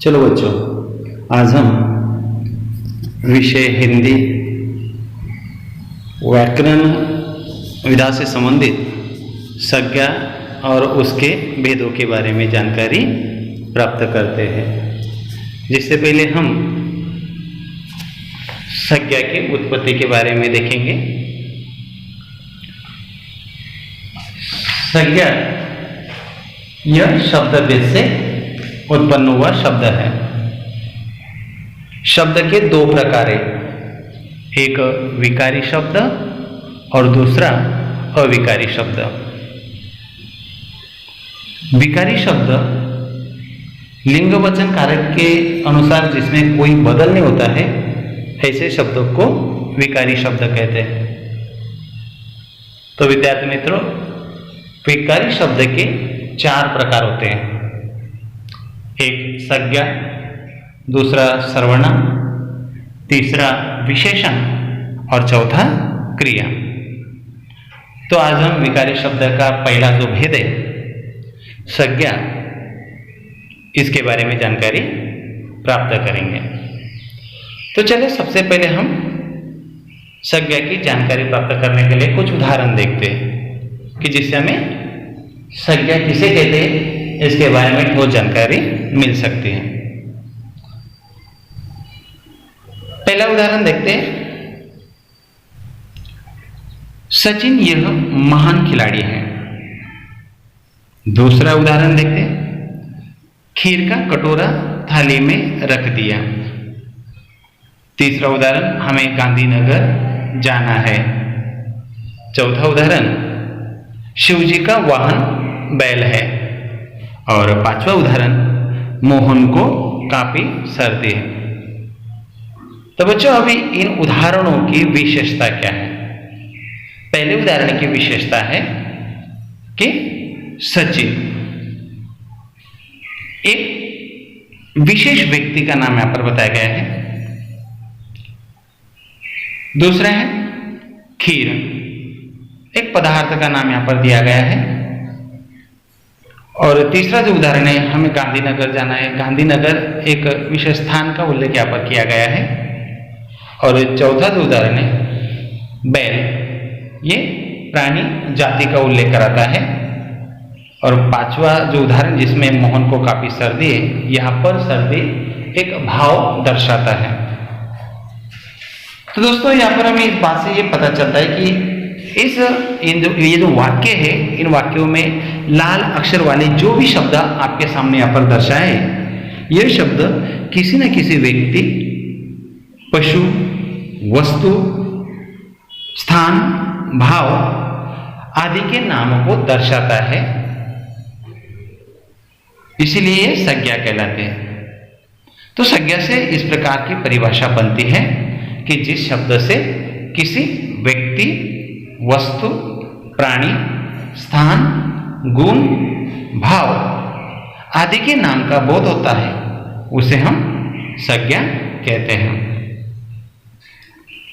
चलो बच्चों, आज हम विषय हिंदी व्याकरण विधा से संबंधित संज्ञा और उसके भेदों के बारे में जानकारी प्राप्त करते हैं। जिससे पहले हम संज्ञा की उत्पत्ति के बारे में देखेंगे। संज्ञा यह शब्द भेद से उत्पन्न हुआ शब्द है। शब्द के दो प्रकार हैं, एक विकारी शब्द और दूसरा अविकारी शब्द। विकारी शब्द लिंग वचन कारक के अनुसार जिसमें कोई बदल नहीं होता है, ऐसे शब्दों को विकारी शब्द कहते हैं। तो विद्यार्थी मित्रों, विकारी शब्द के चार प्रकार होते हैं। एक संज्ञा, दूसरा सर्वनाम, तीसरा विशेषण और चौथा क्रिया। तो आज हम विकारी शब्द का पहला जो भेद है संज्ञा, इसके बारे में जानकारी प्राप्त करेंगे। तो चलिए सबसे पहले हम संज्ञा की जानकारी प्राप्त करने के लिए कुछ उदाहरण देखते हैं कि जिससे हमें संज्ञा किसे कहते हैं इसके बारे में ठोस जानकारी मिल सकती है। पहला उदाहरण देखते हैं। सचिन यह महान खिलाड़ी है। दूसरा उदाहरण देखते हैं। खीर का कटोरा थाली में रख दिया। तीसरा उदाहरण, हमें गांधीनगर जाना है। चौथा उदाहरण, शिवजी का वाहन बैल है। और पांचवा उदाहरण, मोहन को काफी सर्दी है। तो बच्चों, अभी इन उदाहरणों की विशेषता क्या है? पहले उदाहरण की विशेषता है कि सचिन एक विशेष व्यक्ति का नाम यहां पर बताया गया है। दूसरा है खीर, एक पदार्थ का नाम यहां पर दिया गया है। और तीसरा जो उदाहरण है, हमें गांधीनगर जाना है। गांधीनगर एक विशेष स्थान का उल्लेख यहाँ पर किया गया है। और चौथा जो उदाहरण है बैल, ये प्राणी जाति का उल्लेख कराता है। और पांचवा जो उदाहरण जिसमें मोहन को काफी सर्दी है, यहाँ पर सर्दी एक भाव दर्शाता है। तो दोस्तों, यहाँ पर हमें इस बात से ये पता चलता है कि ये जो वाक्य है, इन वाक्यों में लाल अक्षर वाले जो भी शब्द आपके सामने यहाँ पर दर्शाए, यह शब्द किसी न किसी व्यक्ति, पशु, वस्तु, स्थान, भाव आदि के नामों को दर्शाता है। इसीलिए ये संज्ञा कहलाते हैं। तो संज्ञा से इस प्रकार की परिभाषा बनती है कि जिस शब्द से किसी व्यक्ति, वस्तु, प्राणी, स्थान, गुण, भाव आदि के नाम का बोध होता है, उसे हम संज्ञा कहते हैं।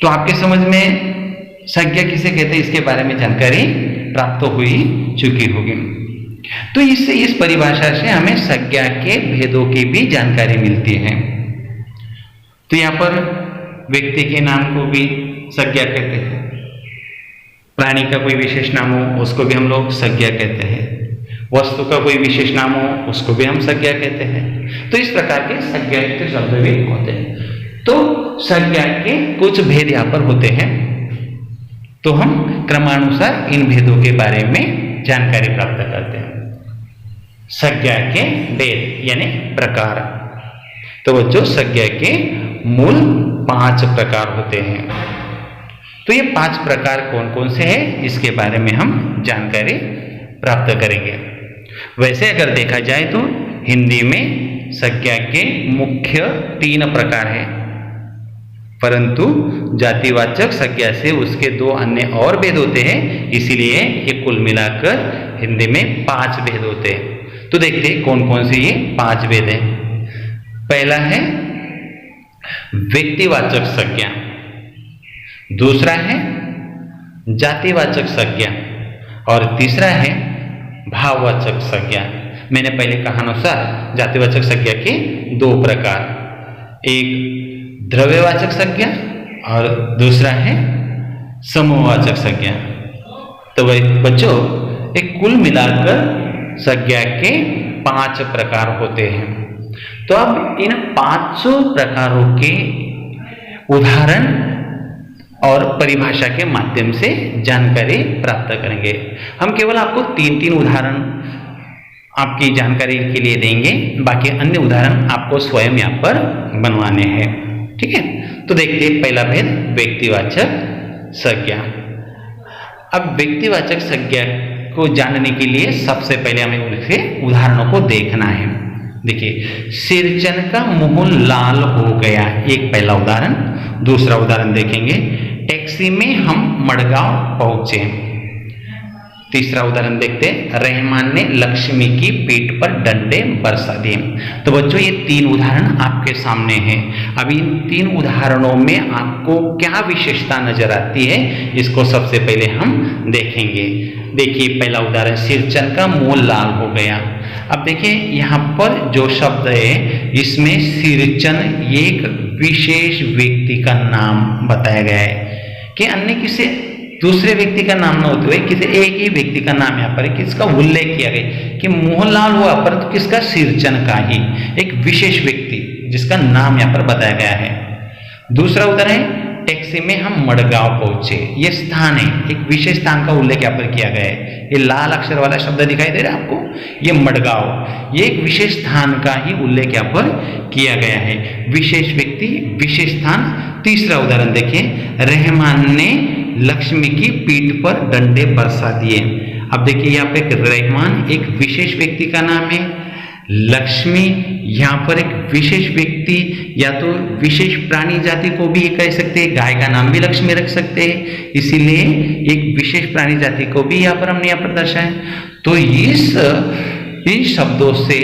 तो आपके समझ में संज्ञा किसे कहते हैं इसके बारे में जानकारी प्राप्त हुई चुकी होगी। तो इससे, इस परिभाषा से हमें संज्ञा के भेदों की भी जानकारी मिलती है। तो यहाँ पर व्यक्ति के नाम को भी संज्ञा कहते हैं। प्राणी का कोई विशेष नाम हो उसको भी हम लोग संज्ञा कहते हैं। वस्तु का कोई विशेष नाम हो उसको भी हम संज्ञा कहते हैं। तो इस प्रकार के संज्ञा के शब्द भी होते हैं। तो संज्ञा के कुछ भेद यहाँ पर होते हैं। तो हम क्रमानुसार इन भेदों के बारे में जानकारी प्राप्त करते हैं। संज्ञा के भेद यानी प्रकार। तो बच्चों, संज्ञा के मूल 5 प्रकार होते हैं। तो ये 5 प्रकार कौन कौन से हैं इसके बारे में हम जानकारी प्राप्त करेंगे। वैसे अगर देखा जाए तो हिंदी में संज्ञा के मुख्य 3 प्रकार हैं, परंतु जातिवाचक संज्ञा से उसके 2 अन्य और भेद होते हैं। इसीलिए ये कुल मिलाकर हिंदी में 5 भेद होते हैं। तो देखते हैं कौन कौन से ये 5 भेद हैं। पहला है व्यक्तिवाचक संज्ञा, दूसरा है जातिवाचक संज्ञा और तीसरा है भाववाचक संज्ञा। मैंने पहले कहा अनुसार जातिवाचक संज्ञा के दो प्रकार, एक द्रव्यवाचक संज्ञा और दूसरा है समूहवाचक संज्ञा। तो वही बच्चों एक कुल मिलाकर संज्ञा के 5 प्रकार होते हैं। तो अब इन 5 प्रकारों के उदाहरण और परिभाषा के माध्यम से जानकारी प्राप्त करेंगे। हम केवल आपको 3 उदाहरण आपकी जानकारी के लिए देंगे, बाकी अन्य उदाहरण आपको स्वयं यहाँ पर बनवाने हैं। ठीक है, तो देखते हैं पहला भेद व्यक्तिवाचक संज्ञा। अब व्यक्तिवाचक संज्ञा को जानने के लिए सबसे पहले हमें उनके उदाहरणों को देखना है। देखिए, सिरचन का मुंह लाल हो गया, एक पहला उदाहरण। दूसरा उदाहरण देखेंगे, टैक्सी में हम मडगांव पहुंचे। तीसरा उदाहरण देखते हैं, रहमान ने लक्ष्मी की पीठ पर डंडे बरसा दिए। तो बच्चों ये 3 उदाहरण आपके सामने हैं। अब इन 3 उदाहरणों में आपको क्या विशेषता नजर आती है, इसको सबसे पहले हम देखेंगे। देखिए पहला उदाहरण, सिरचन का मुंह लाल हो गया। अब देखिए यहाँ पर जो शब्द है इसमें सिरचन एक विशेष व्यक्ति का नाम बताया गया है कि अन्य किसी दूसरे व्यक्ति का नाम न होते हुए किसी एक ही व्यक्ति का नाम यहाँ पर किसका उल्लेख किया गया कि मुंह लाल हुआ, परंतु किसका, सिरचन का ही एक विशेष व्यक्ति जिसका नाम यहाँ पर बताया गया है। दूसरा उदाहरण है, टैक्सी में हम मडगांव पहुंचे। ये स्थान है, एक विशेष स्थान का उल्लेख यहाँ पर किया गया है। ये लाल अक्षर वाला शब्द दिखाई दे रहा है आपको, ये मडगांव, ये एक विशेष स्थान का ही उल्लेख यहाँ पर किया गया है। विशेष व्यक्ति, विशेष स्थान। तीसरा उदाहरण देखिए, रहमान ने लक्ष्मी की पीठ पर डंडे बरसा दिए। अब देखिए यहाँ पे रहमान एक विशेष व्यक्ति का नाम है, लक्ष्मी यहाँ पर एक विशेष व्यक्ति या तो विशेष प्राणी जाति को भी कह सकते हैं, गाय का नाम भी लक्ष्मी रख सकते हैं, इसीलिए एक विशेष प्राणी जाति को भी यहाँ पर हमने यहाँ पर दर्शाया। तो इन शब्दों से,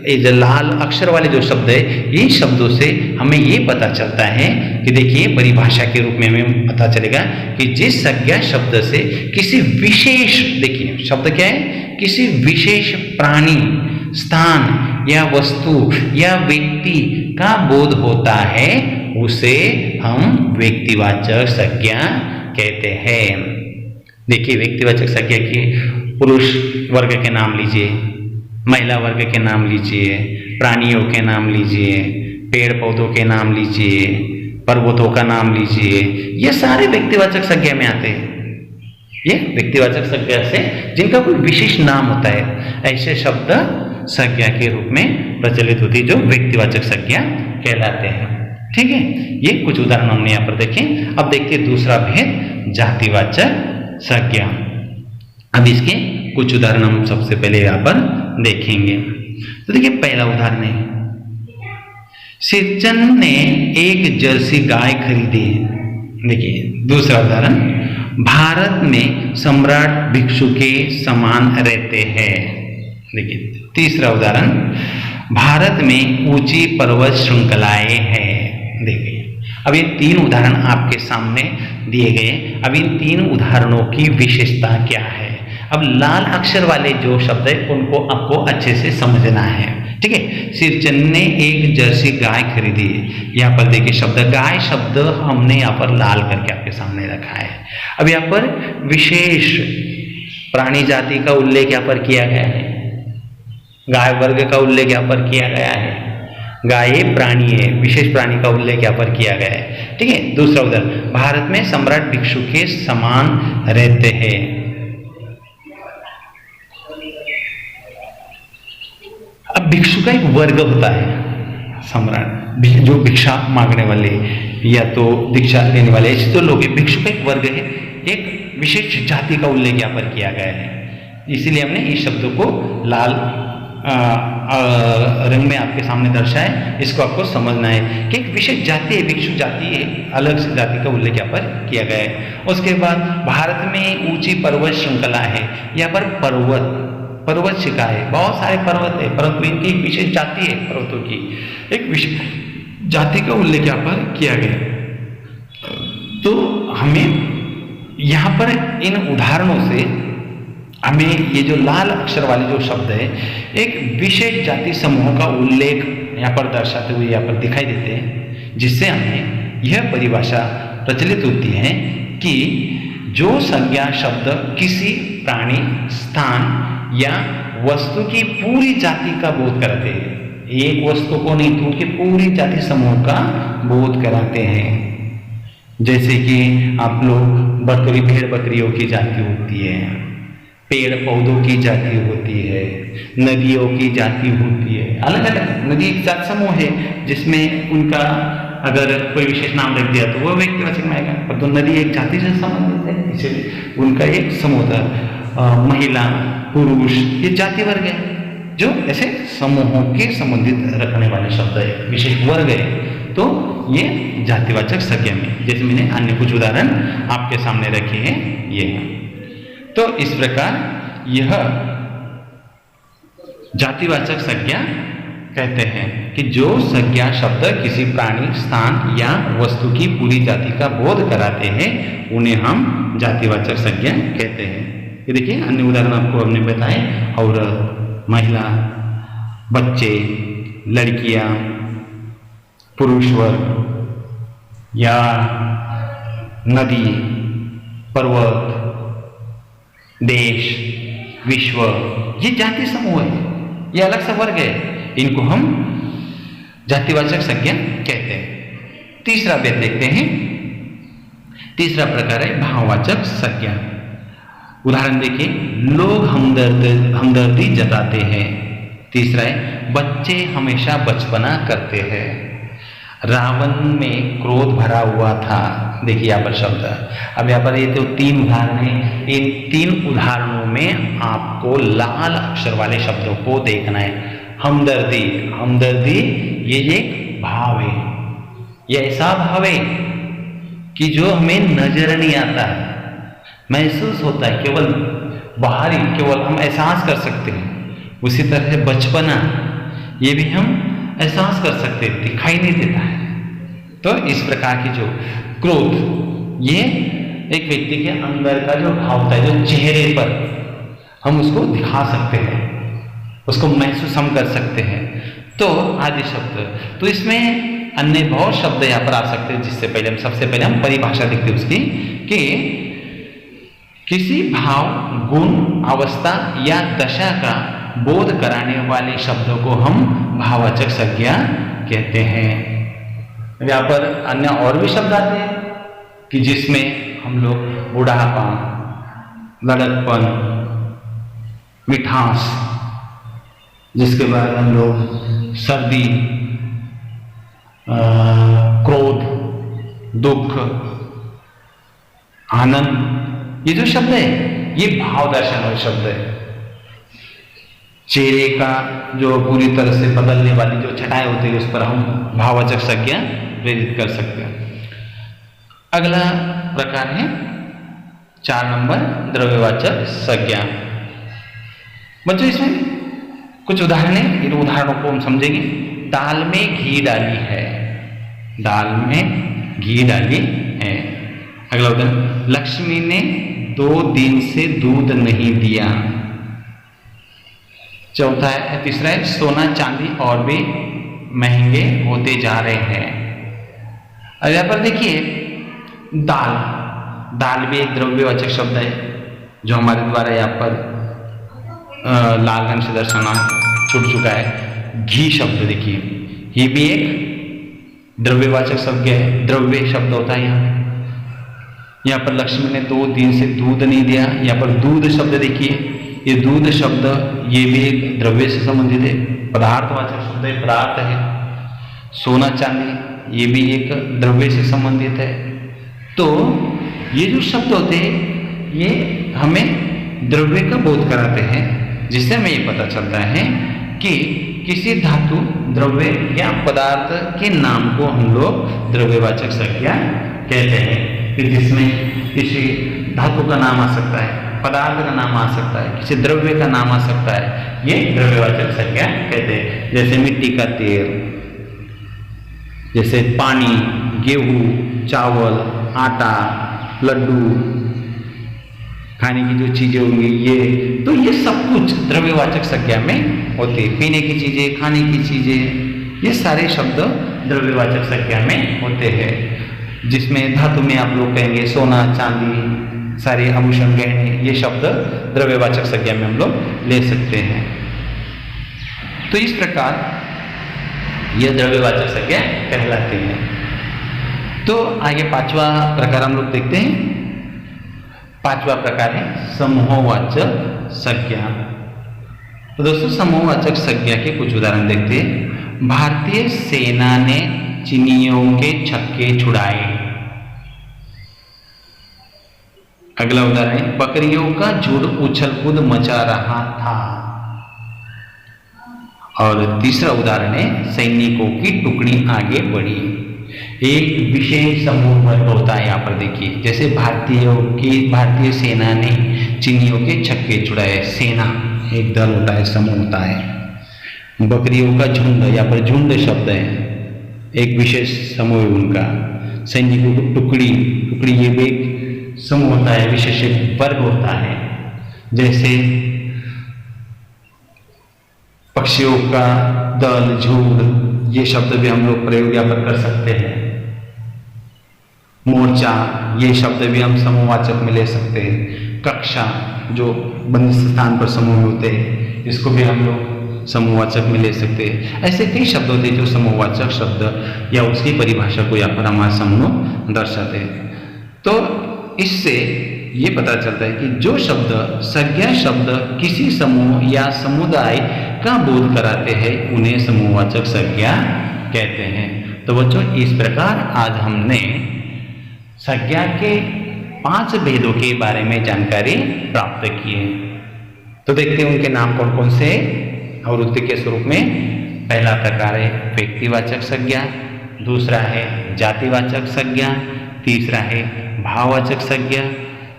ये जो लाल अक्षर वाले जो शब्द है, इन शब्दों से हमें ये पता चलता है कि देखिए परिभाषा के रूप में हमें पता चलेगा कि जिस संज्ञा शब्द से किसी विशेष, देखिए शब्द क्या है, किसी विशेष प्राणी, स्थान या वस्तु या व्यक्ति का बोध होता है उसे हम व्यक्तिवाचक संज्ञा कहते हैं। देखिए व्यक्तिवाचक संज्ञा की पुरुष वर्ग के नाम लीजिए, महिला वर्ग के नाम लीजिए, प्राणियों के नाम लीजिए, पेड़ पौधों के नाम लीजिए, पर्वतों का नाम लीजिए, ये सारे व्यक्तिवाचक संज्ञा में आते हैं। ये व्यक्तिवाचक संज्ञा से जिनका कोई विशेष नाम होता है, ऐसे शब्द संज्ञा के रूप में प्रचलित होती है जो व्यक्तिवाचक संज्ञा कहलाते हैं। ठीक है, ये कुछ उदाहरण हमने यहाँ पर देखे। अब देखते हैं दूसरा भेद, जातिवाचक संज्ञा। अब इसके कुछ उदाहरण हम सबसे पहले यहाँ पर देखेंगे। तो देखिए पहला उदाहरण है, सिरचन ने एक जर्सी गाय खरीदी। देखिए दूसरा उदाहरण, भारत में सम्राट भिक्षु के समान रहते हैं। देखिए तीसरा उदाहरण, भारत में ऊंची पर्वत श्रृंखलाएं हैं। देखिए अब ये 3 उदाहरण आपके सामने दिए गए। अब इन 3 उदाहरणों की विशेषता क्या है, अब लाल अक्षर वाले जो शब्द है उनको आपको अच्छे से समझना है। ठीक है, सिरचन ने एक जर्सी गाय खरीदी। यहाँ पर देखिए शब्द गाय शब्द हमने यहाँ पर लाल करके आपके सामने रखा है। अब यहाँ पर विशेष प्राणी जाति का उल्लेख यहाँ पर किया गया है, गाय वर्ग का उल्लेख यहाँ पर किया गया है, गाय प्राणी है, विशेष प्राणी का उल्लेख यहाँ पर किया गया है। ठीक है, दूसरा उदाहरण, भारत में सम्राट भिक्षु के समान रहते हैं। अब भिक्षु का एक वर्ग होता है, सम्राट जो भिक्षा मांगने वाले या तो दीक्षा लेने वाले ऐसे तो लोग हैं। भिक्षु का एक वर्ग है, एक विशेष जाति का उल्लेख यहाँ पर किया गया है, इसीलिए हमने इस शब्द को लाल रंग में आपके सामने दर्शाया। इसको आपको समझना है कि एक विशेष जाति है, भिक्षु जाति है, अलग से जाति का उल्लेख यहाँ पर किया गया है। उसके बाद भारत में ऊंची पर्वत श्रृंखला है, यहाँ पर पर्वत शिखा है, बहुत सारे पर्वत है, परंतु इनकी एक विशेष जाति है, पर्वतों की एक विशेष जाति का उल्लेख यहाँ पर किया गया। तो हमें यहाँ पर इन उदाहरणों से हमें ये जो लाल अक्षर वाले जो शब्द है एक विशेष जाति समूह का उल्लेख यहाँ पर दर्शाते हुए यहाँ पर दिखाई देते हैं, जिससे हमें यह परिभाषा प्रचलित होती है कि जो संज्ञा शब्द किसी प्राणी, स्थान या वस्तु की पूरी जाति का बोध कराते हैं, एक वस्तु को नहीं तो उनके पूरी जाति समूह का बोध कराते हैं। जैसे कि आप लोग बकरी, भेड़ बकरियों की जाति होती है, पेड़ पौधों की जाति होती है, नदियों की जाति होती है, अलग अलग नदी एक जात समूह है जिसमें उनका अगर कोई विशेष नाम रख दिया तो वो व्यक्तिवाचक में आएगा, पर तो नदी एक जाति से संबंधित है, इसलिए उनका एक समूह था। महिला, पुरुष, ये जाति वर्ग है जो ऐसे समूहों के संबंधित रखने वाले शब्द है, विशेष वर्ग है, तो ये जातिवाचक संज्ञा में, जैसे मैंने अन्य कुछ उदाहरण आपके सामने रखे हैं ये। तो इस प्रकार यह जातिवाचक संज्ञा कहते हैं कि जो संज्ञा शब्द किसी प्राणी, स्थान या वस्तु की पूरी जाति का बोध कराते हैं उन्हें हम जातिवाचक संज्ञा कहते हैं। ये देखिए अन्य उदाहरण आपको हमने बताए, औरत, महिला, बच्चे, लड़कियां, पुरुष वर्ग या नदी, पर्वत, देश, विश्व, ये जाति समूह है, ये अलग सा वर्ग है, इनको हम जातिवाचक संज्ञा कहते हैं। तीसरा भेद देखते हैं। तीसरा प्रकार है भाववाचक संज्ञा। उदाहरण देखिए, लोग हमदर्दी जताते हैं। तीसरा है बच्चे हमेशा बचपना करते हैं। रावण में क्रोध भरा हुआ था। देखिए यहाँ पर शब्द, अब यहाँ पर ये तो 3 उदाहरण हैं, इन 3 उदाहरणों में आपको लाल अक्षर वाले शब्दों को देखना है। हमदर्दी, हमदर्दी ये एक भाव है, ये ऐसा भाव है कि जो हमें नजर नहीं आता है, महसूस होता है, केवल बाहरी, केवल हम एहसास कर सकते हैं। उसी तरह से बचपना, ये भी हम एहसास कर सकते हैं, दिखाई नहीं देता है। तो इस प्रकार की जो क्रोध, ये एक व्यक्ति के अंदर का जो भाव होता है, जो चेहरे पर हम उसको दिखा सकते हैं, उसको महसूस हम कर सकते हैं। तो आदि शब्द, तो इसमें अन्य बहुत शब्द यहाँ पर आ सकते हैं, जिससे पहले हम सबसे पहले हम परिभाषा देखते हैं उसकी, कि किसी भाव, गुण, अवस्था या दशा का बोध कराने वाले शब्दों को हम भाववाचक संज्ञा कहते हैं। यहाँ पर अन्य और भी शब्द आते हैं कि जिसमें हम लोग बुढ़ापा, लड़कपन, मिठास, जिसके बाद हम लोग सर्दी, क्रोध, दुख, आनंद, ये जो शब्द है ये भाव दर्शन वाले शब्द है। चेहरे का जो पूरी तरह से बदलने वाली जो छटाएं होती है, उस पर हम भाववाचक संज्ञा प्रेरित कर सकते हैं। अगला प्रकार है 4 नंबर द्रव्यवाचक संज्ञा। बच्चों इसमें कुछ उदाहरण है, इन उदाहरणों को हम समझेंगे। दाल में घी डाली है, दाल में घी डाली है। अगला उदाहरण, लक्ष्मी ने 2 दिन से दूध नहीं दिया। चौथा है, तीसरा है, सोना चांदी और भी महंगे होते जा रहे हैं। अब यहाँ पर देखिए, दाल, दाल भी एक द्रव्यवाचक शब्द है जो हमारे द्वारा यहाँ पर लाल रंग से दर्शाना छूट चुका है। घी शब्द देखिए, ये भी एक द्रव्यवाचक शब्द है, द्रव्य शब्द होता है यहाँ पर लक्ष्मी ने 2 दिन से दूध नहीं दिया। यहाँ पर दूध शब्द देखिए, ये दूध शब्द ये भी एक द्रव्य से संबंधित है, पदार्थवाचक शब्द है, पदार्थ है। सोना चांदी ये भी एक द्रव्य से संबंधित है। तो ये जो शब्द होते हैं ये हमें द्रव्य का बोध कराते हैं, जिससे हमें ये पता चलता है कि किसी धातु, द्रव्य या पदार्थ के नाम को हम लोग द्रव्यवाचक संज्ञा कहते हैं, कि जिसमें किसी धातु का नाम आ सकता है, पदार्थ का नाम आ सकता है, किसी द्रव्य का नाम आ सकता है, ये द्रव्यवाचक संज्ञा कहते हैं। जैसे मिट्टी का तेल, जैसे पानी, गेहूं, चावल, आटा, लड्डू, खाने की जो चीजें होंगी ये, तो ये सब कुछ द्रव्यवाचक संज्ञा में होते हैं। पीने की चीजें, खाने की चीजें, ये सारे शब्द द्रव्यवाचक संज्ञा में होते हैं। जिसमें धातु में आप लोग कहेंगे सोना, चांदी, सारे आभूषण, गहने, ये शब्द द्रव्यवाचक संज्ञा में हम लोग ले सकते हैं। तो इस प्रकार यह द्रव्यवाचक संज्ञा कहलाती है। तो आगे पांचवा प्रकार हम लोग देखते हैं। पांचवा प्रकार है समूहवाचक संज्ञा। तो दोस्तों समूहवाचक संज्ञा के कुछ उदाहरण देखते हैं। भारतीय सेना ने चीनियों के छक्के छुड़ाए। अगला उदाहरण है बकरियों का झुंड उछल कूद मचा रहा था। और तीसरा उदाहरण है सैनिकों की टुकड़ी आगे बढ़ी। एक विशेष समूह वर्ग होता है यहाँ पर देखिए, जैसे भारतीय सेना ने चीनियों के छक्के छुड़ाए। सेना एक दल होता है, समूह होता है। बकरियों का झुंड, यहाँ पर झुंड शब्द है, एक विशेष समूह उनका। सैनिकों की टुकड़ी ये भी एक समूह होता है, विशेष वर्ग होता है। जैसे पक्षियों का दल, झुंड, ये शब्द भी हम लोग प्रयोग यहाँ पर कर सकते हैं। मोर्चा, ये शब्द भी हम समूहवाचक में ले सकते हैं। कक्षा, जो बंद स्थान पर समूह होते हैं, इसको भी हम लोग समूहवाचक में ले सकते हैं। ऐसे कई शब्द होते हैं जो समूहवाचक शब्द या उसकी परिभाषा को यहाँ पर हमारा समूह दर्शाते हैं। तो इससे ये पता चलता है कि जो शब्द संज्ञा शब्द किसी समूह या समुदाय का बोध कराते हैं उन्हें समूहवाचक संज्ञा कहते हैं। तो बच्चों इस प्रकार आज हमने संज्ञा के 5 भेदों के बारे में जानकारी प्राप्त की है। तो देखते हैं उनके नाम कौन कौन से आवृत्ति के स्वरूप में। पहला प्रकार है व्यक्तिवाचक संज्ञा, दूसरा है जातिवाचक संज्ञा, तीसरा है भाववाचक संज्ञा,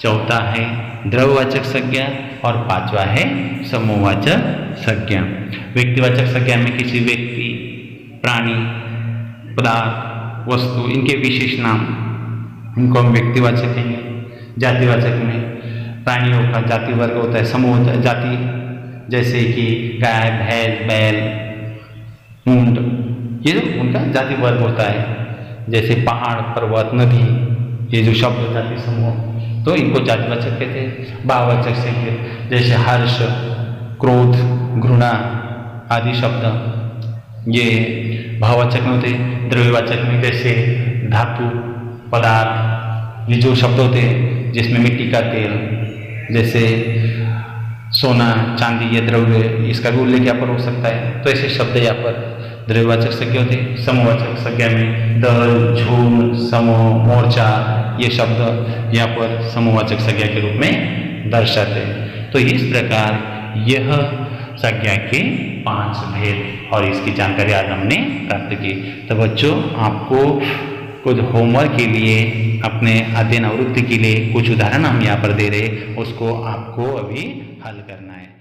चौथा है द्रव्यवाचक संज्ञा और पांचवा है समूहवाचक संज्ञा। व्यक्तिवाचक संज्ञा में किसी व्यक्ति, प्राणी, पदार्थ, वस्तु, इनके विशेष नाम, इनको हम व्यक्तिवाचक कहेंगे। जातिवाचक में प्राणियों का जाति वर्ग होता है, समूह जाति, जैसे कि गाय, भैंस, बैल, ऊंट, ये उनका जाति वर्ग होता है। जैसे पहाड़, पर्वत, नदी, ये जो शब्द जाति समूह, तो इनको जातिवाचक कहते हैं। भाववाचक संज्ञा जैसे हर्ष, क्रोध, घृणा आदि शब्द ये भाववाचक में होते हैं। द्रव्यवाचक में जैसे धातु, पदार्थ, ये जो शब्द होते हैं जिसमें मिट्टी का तेल, जैसे सोना, चांदी, ये द्रव्य, इसका भी उल्लेख यहाँ पर हो सकता है। तो ऐसे शब्द यहाँ पर द्रव्यवाचक संज्ञा होते हैं। समूहवाचक संज्ञा में दल, झुंड, समूह, मोर्चा, ये शब्द यहाँ पर समूहवाचक संज्ञा के रूप में दर्शाते हैं। तो इस प्रकार यह संज्ञा के 5 भेद और इसकी जानकारी आज हमने प्राप्त की। तो बच्चों आपको कुछ होमवर्क के लिए, अपने अध्ययन आवृत्ति के लिए कुछ उदाहरण हम यहाँ पर दे रहे, उसको आपको अभी हल करना है।